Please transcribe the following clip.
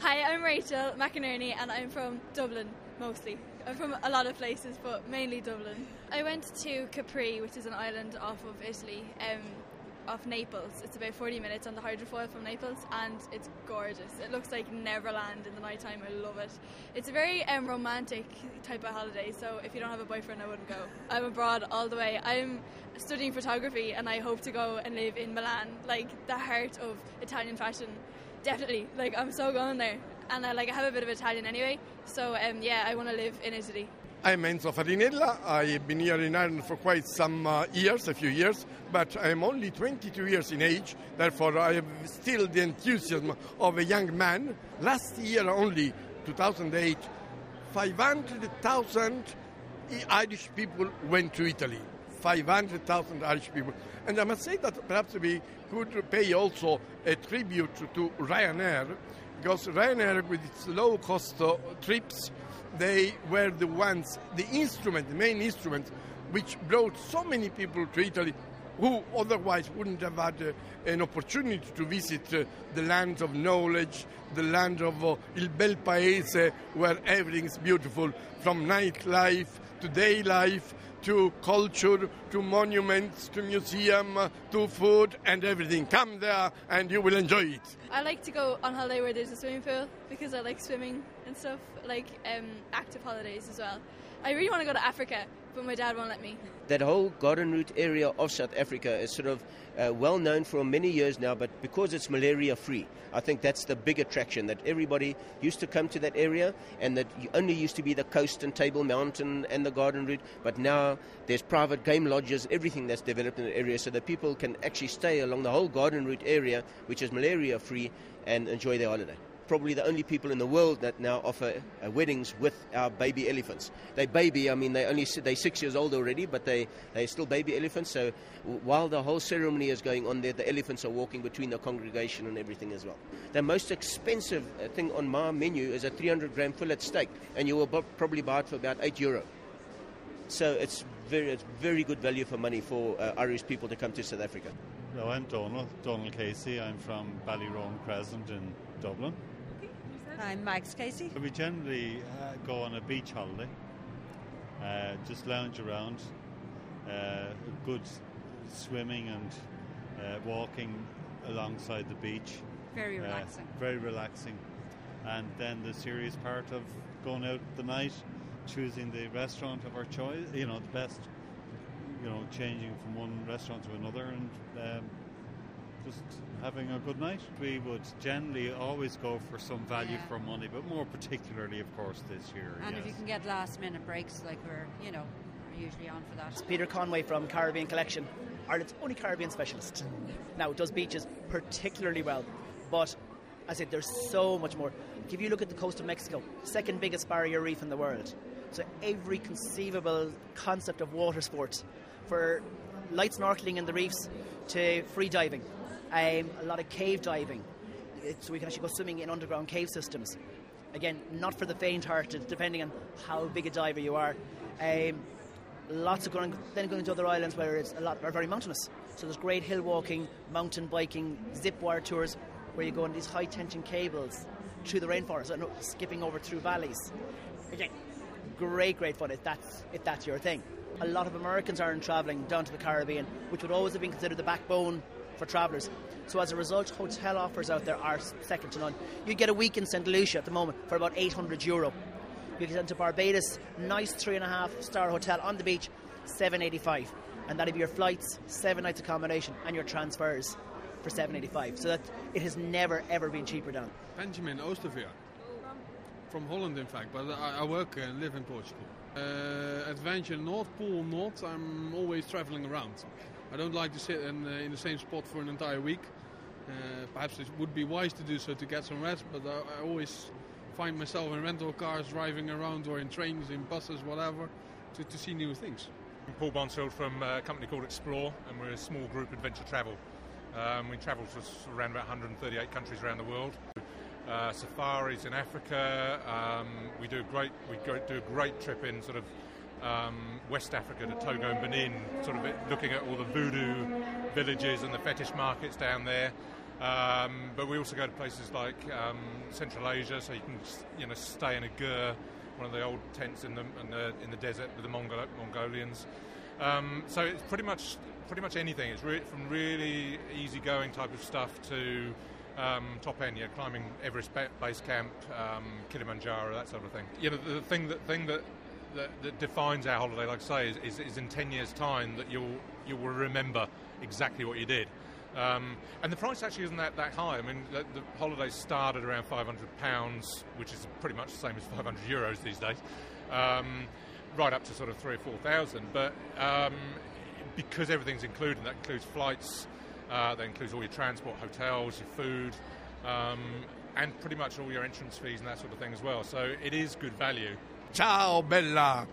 Hi, I'm Rachel McInerney and I'm from Dublin, mostly. I'm from a lot of places, but mainly Dublin. I went to Capri, which is an island off of Italy, off Naples. It's about 40 minutes on the hydrofoil from Naples, and it's gorgeous. It looks like Neverland in the night time. I love it. It's a very romantic type of holiday, so if you don't have a boyfriend, I wouldn't go. I'm abroad all the way. I'm studying photography and I hope to go and live in Milan, like the heart of Italian fashion. Definitely, like I'm so going there, and I have a bit of Italian anyway, so I want to live in Italy. I'm Enzo Farinella. I've been here in Ireland for quite some years, a few years, but I'm only 22 years in age, therefore I have still the enthusiasm of a young man. Last year only, 2008, 500,000 Irish people went to Italy. 500,000 Irish people. And I must say that perhaps we could pay also a tribute to Ryanair, because Ryanair, with its low-cost trips, they were the main instrument, which brought so many people to Italy who otherwise wouldn't have had an opportunity to visit the land of knowledge, the land of Il Bel Paese, where everything's beautiful, from nightlife to day life, to culture, to monuments, to museum, to food and everything. Come there and you will enjoy it. I like to go on holiday where there's a swimming pool because I like swimming and stuff, like active holidays as well. I really want to go to Africa, but my dad won't let me. That whole garden route area of South Africa is sort of well known for many years now, but because it's malaria free, I think that's the big attraction, that everybody used to come to that area, and that only used to be the coast and Table Mountain and the garden route, but now there's private game lodges, everything that's developed in the area, so that people can actually stay along the whole garden route area, which is malaria free, and enjoy their holiday. Probably the only people in the world that now offer weddings with our baby elephants. They're 6 years old already, but they're still baby elephants. So while the whole ceremony is going on there, the elephants are walking between the congregation and everything as well. The most expensive thing on my menu is a 300-gram fillet steak, and you will probably buy it for about €8. So it's very good value for money for Irish people to come to South Africa. Hello, I'm Donald Casey. I'm from Ballyroan Crescent in Dublin. I'm Max Casey. We generally go on a beach holiday, just lounge around, good swimming and walking alongside the beach. Very relaxing. Very relaxing. And then the serious part of going out the night, choosing the restaurant of our choice, the best, changing from one restaurant to another and just having a good night. We would generally always go for some value for money, but more particularly, of course, this year. And if you can get last-minute breaks, like we're usually on for that. It's Peter Conway from Caribbean Collection, Ireland's only Caribbean specialist. Now, it does beaches particularly well, but I said there's so much more. If you look at the coast of Mexico, second biggest barrier reef in the world. So every conceivable concept of water sports, for light snorkeling in the reefs to free diving, a lot of cave diving, so we can actually go swimming in underground cave systems. Again, not for the faint-hearted, depending on how big a diver you are. Lots of going to other islands where a lot are very mountainous. So there's great hill walking, mountain biking, zip wire tours, where you go on these high-tension cables through the rainforest, and skipping over through valleys. Again, great fun if that's your thing. A lot of Americans aren't travelling down to the Caribbean, which would always have been considered the backbone for travellers. So as a result, hotel offers out there are second to none. You get a week in St. Lucia at the moment for about €800. You get into Barbados, nice 3.5-star hotel on the beach, $785, and that'll be your flights, 7 nights accommodation, and your transfers for $785. So that it has never ever been cheaper down. Benjamin Oosterveer, from Holland, in fact, but I work and live in Portugal. Adventure North Pole North. I'm always traveling around. I don't like to sit in the same spot for an entire week. Perhaps it would be wise to do so to get some rest, but I always find myself in rental cars driving around, or in trains, in buses, whatever, to see new things. I'm Paul Bonsfield from a company called Explore, and we're a small group adventure travel. We travel to around about 138 countries around the world. Safaris in Africa. We do a great trip in sort of West Africa to Togo and Benin, sort of looking at all the voodoo villages and the fetish markets down there. But we also go to places like Central Asia, so you can stay in a gur, one of the old tents in the desert with the Mongolians. So it's pretty much anything. It's from really easygoing type of stuff to top end, climbing Everest base camp, Kilimanjaro, that sort of thing. The thing that defines our holiday, like I say, is in 10 years' time that you will remember exactly what you did. And the price actually isn't that high. I mean, the holidays start at around £500, which is pretty much the same as €500 these days, right up to sort of 3,000 or 4,000. But because everything's included, that includes flights, that includes all your transport, hotels, your food, and pretty much all your entrance fees and that sort of thing as well. So it is good value. Ciao, bella!